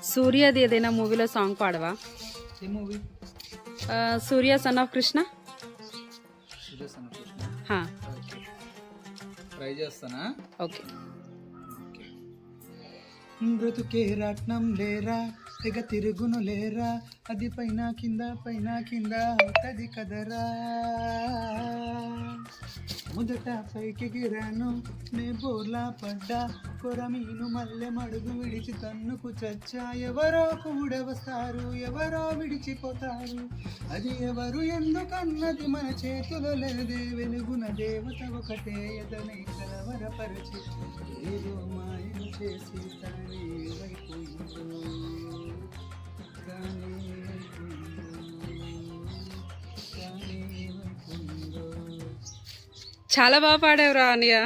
సూర్యది ఏదైనా మూవీలో సాంగ్ పాడవా? ఏ movie? Surya son of Krishna. Sudarshana Krishna. హా, ఓకే, ట్రై చేస్తానా. ఓకే. బ్రతుకే రాట్నం లేరా, తెగ తిరుగును లేరా, అది పైన కింద అవుతుంది కదరా. మొదట పైకి గిరాను నే బోర్లా పడ్డా, కొరమీను మల్లె మడుగు విడిచి తన్నుకు చచ్చా. ఎవరో కూడా వస్తారు, ఎవరో విడిచిపోతారు, అది ఎవరు ఎందుకన్నది మన చేతిలో లేదే. వెలుగున దేవత ఒకటే ఎదనే కలవరపరిచి ఏదో మాయం చేసి తానే వైపోయిందో, తానే వైపోయిందో. చాలా బాగా పాడావురా అనియా.